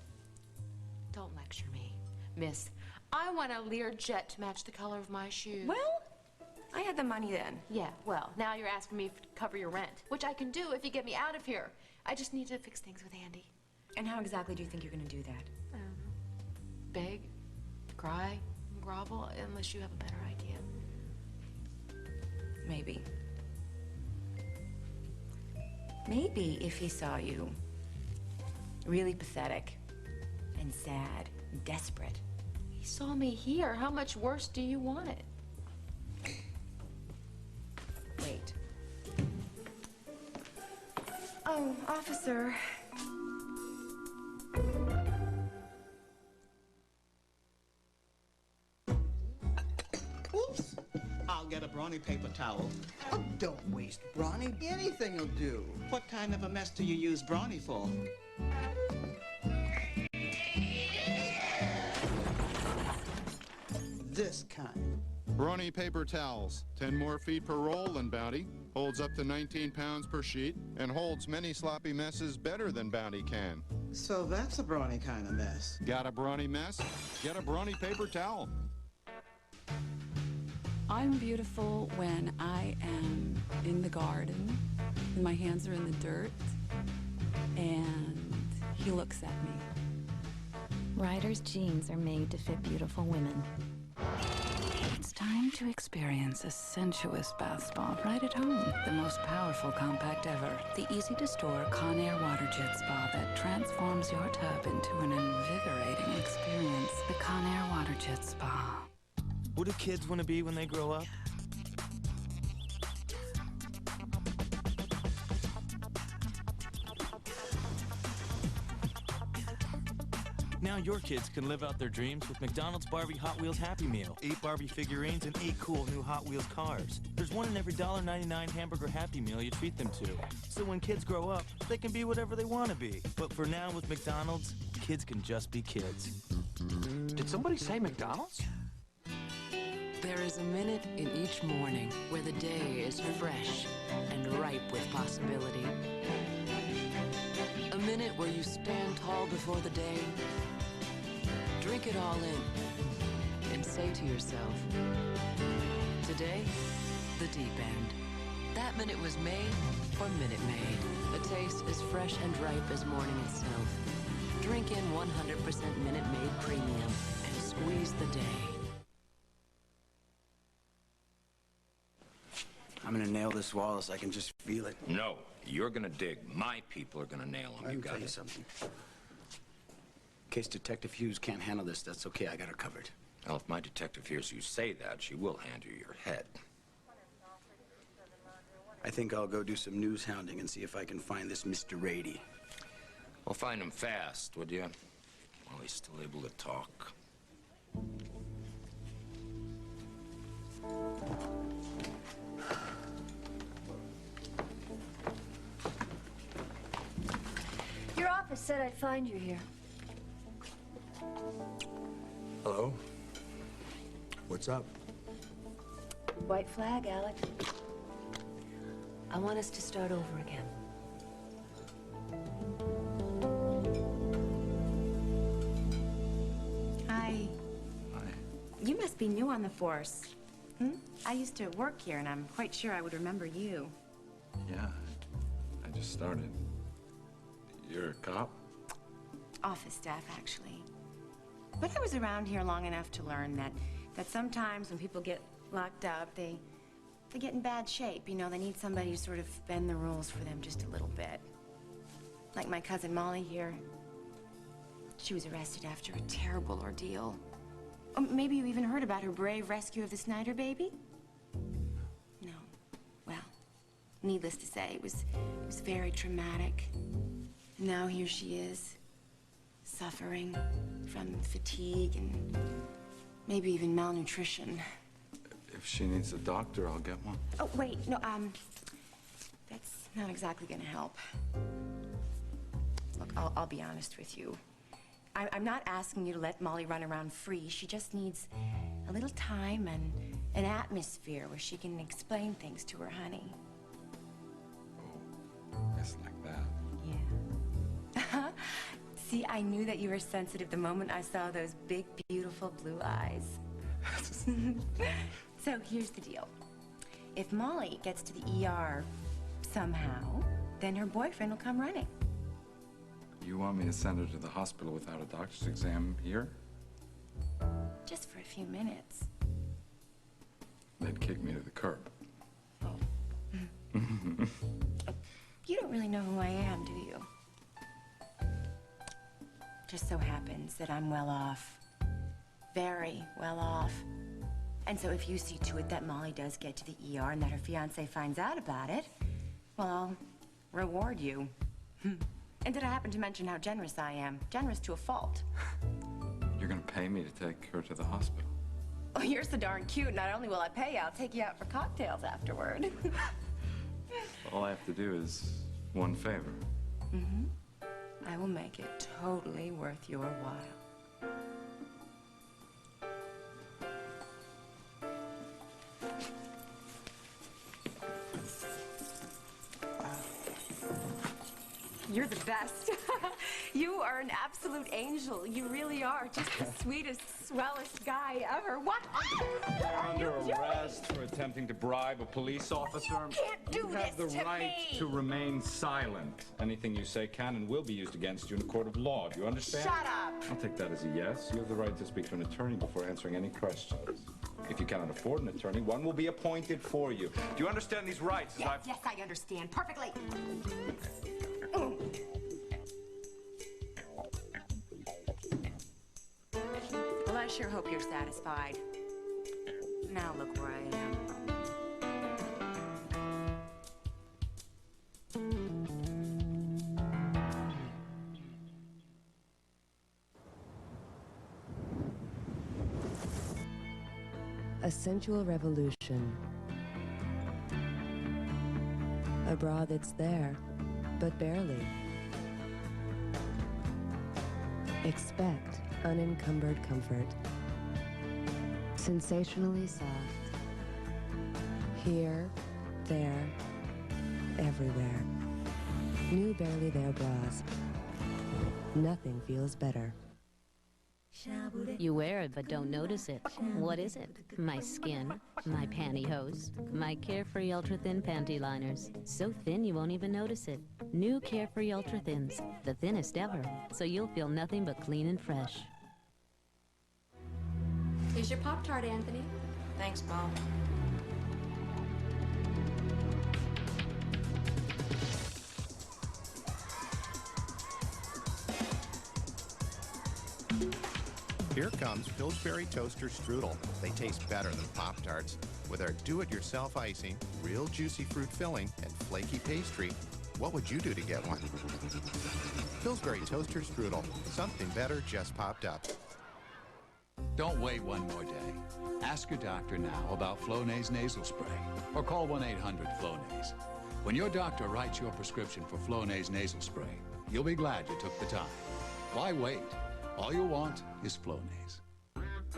Don't lecture me, miss. I want a Learjet to match the color of my shoes. Well, I had the money then. Yeah, well, now you're asking me to cover your rent, which I can do if you get me out of here. I just need to fix things with Andy. And how exactly do you think you're gonna do that? I don't know. Beg, cry, grovel, unless you have a better idea. Maybe. Maybe if he saw you really pathetic and sad and desperate. He saw me here. How much worse do you want it? Wait. Oh, officer. Oops. I'll get a brawny paper towel. Oh, don't waste brawny. Anything will do. What kind of a mess do you use brawny for? This kind. Brawny paper towels. 10 more feet per roll than Bounty. Holds up to 19 pounds per sheet and holds many sloppy messes better than Bounty can. So that's a brawny kind of mess. Got a brawny mess? Get a brawny paper towel. I'm beautiful when I am in the garden, and my hands are in the dirt, and he looks at me. Ryder's jeans are made to fit beautiful women. It's time to experience a sensuous bath spa right at home. The most powerful compact ever. The easy-to-store Conair Water Jet Spa that transforms your tub into an invigorating experience. The Conair Water Jet Spa. What do kids want to be when they grow up? Now your kids can live out their dreams with McDonald's Barbie Hot Wheels Happy Meal. 8 Barbie figurines and 8 cool new Hot Wheels cars. There's one in every $1.99 hamburger Happy Meal you treat them to. So when kids grow up, they can be whatever they want to be. But for now with McDonald's, kids can just be kids. Did somebody say McDonald's? There is a minute in each morning where the day is fresh and ripe with possibility. A minute where you stand tall before the day, drink it all in, and say to yourself, today, the deep end. That minute was made for Minute Maid. A taste as fresh and ripe as morning itself. Drink in 100% Minute Maid Premium and squeeze the day. I'm gonna nail this wall so I can just feel it. No, you're gonna dig. My people are gonna nail them. Let You me got tell you it. something. In case Detective Hughes can't handle this, that's okay. I got her covered. Well, if my detective hears you say that, she will hand you your head. I think I'll go do some news hounding and see if I can find this Mr. Rady. Well, find him fast, would you? While he's still able to talk. Your office said I'd find you here. Hello? What's up? White flag, Alex. I want us to start over again. Hi. Hi. You must be new on the force. I used to work here, and I'm quite sure I would remember you. Yeah, I just started. You're a cop? Office staff, actually. But I was around here long enough to learn that sometimes when people get locked up, they get in bad shape. You know, they need somebody to sort of bend the rules for them just a little bit. Like my cousin Molly here. She was arrested after a terrible ordeal. Or maybe you even heard about her brave rescue of the Snyder baby? No. Well, needless to say, it was very traumatic. And now here she is, suffering from fatigue and maybe even malnutrition. If she needs a doctor, I'll get one. Oh, wait, no, that's not exactly gonna help. Look, I'll be honest with you. I'm not asking you to let Molly run around free. She just needs a little time and an atmosphere where she can explain things to her honey. It's like that. Yeah. See, I knew that you were sensitive the moment I saw those big, beautiful blue eyes. So here's the deal. If Molly gets to the ER somehow, then her boyfriend will come running. You want me to send her to the hospital without a doctor's exam here? Just for a few minutes. They'd kick me to the curb. You don't really know who I am, do you? Just so happens that I'm well off. Very well off. And so if you see to it that Molly does get to the ER and that her fiancé finds out about it, well, I'll reward you. And did I happen to mention how generous I am? Generous to a fault. You're gonna pay me to take her to the hospital? Oh, you're so darn cute. Not only will I pay you, I'll take you out for cocktails afterward. All I have to do is one favor. Mm-hmm. I will make it totally worth your while. You're the best. You are an absolute angel. You really are. Just the sweetest, swellest guy ever. What are you doing? Arrest for attempting to bribe a police officer. You can't do You have this the to right me. to remain silent. Anything you say can and will be used against you in a court of law. Do you understand? Shut up. I'll take that as a yes. You have the right to speak to an attorney before answering any questions. If you cannot afford an attorney, one will be appointed for you. Do you understand these rights? Yes, yes, I understand perfectly. Well, I sure hope you're satisfied. Now look where I am. A sensual revolution. A bra that's there, but barely. Expect unencumbered comfort. Sensationally soft. Here, there, everywhere. New Barely There bras. Nothing feels better. You wear it but don't notice it. What is it? My skin, my pantyhose, my Carefree Ultra Thin Panty Liners. So thin you won't even notice it. New Carefree Ultra Thins, the thinnest ever, so you'll feel nothing but clean and fresh. Here's your Pop-Tart, Anthony. Thanks, Mom. Here comes Pillsbury Toaster Strudel. They taste better than Pop-Tarts. With our do-it-yourself icing, real juicy fruit filling, and flaky pastry, what would you do to get one? Pillsbury Toaster Strudel. Something better just popped up. Don't wait one more day. Ask your doctor now about Flonase nasal spray or call 1-800-FLONASE. When your doctor writes your prescription for Flonase nasal spray, you'll be glad you took the time. Why wait? All you want is Flonase.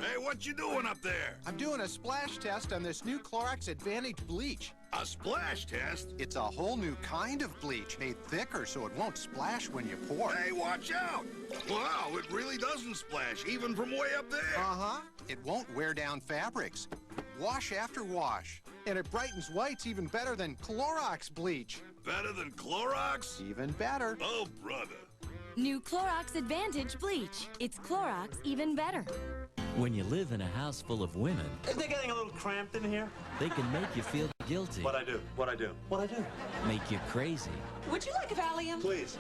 Hey, what you doing up there? I'm doing a splash test on this new Clorox Advantage bleach. A splash test? It's a whole new kind of bleach, made thicker so it won't splash when you pour. Hey, watch out! Wow, it really doesn't splash, even from way up there. Uh-huh. It won't wear down fabrics. Wash after wash. And it brightens whites even better than Clorox bleach. Better than Clorox? Even better. Oh, brother. New Clorox Advantage bleach. It's Clorox even better. When you live in a house full of women, Isn't it getting a little cramped in here? they can make you feel guilty, What I do? make you crazy, Would you like a Valium? Please.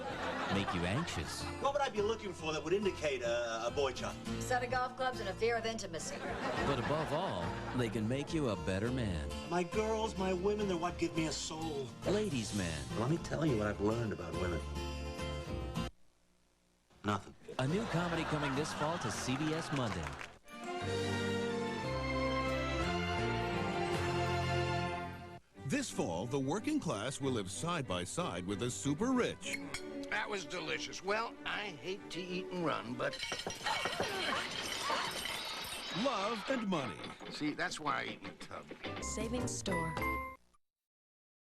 make you anxious. What would I be looking for that would indicate a boy child? Set of golf clubs and a fear of intimacy. But above all, they can make you a better man. My girls, my women, they're what give me a soul. Ladies' man. Let me tell you what I've learned about women. Nothing. A new comedy coming this fall to CBS Monday. This fall, the working class will live side by side with the super rich. That was delicious. Well, I hate to eat and run, but... Love and money. See, that's why I eat in a tub. Savings Store.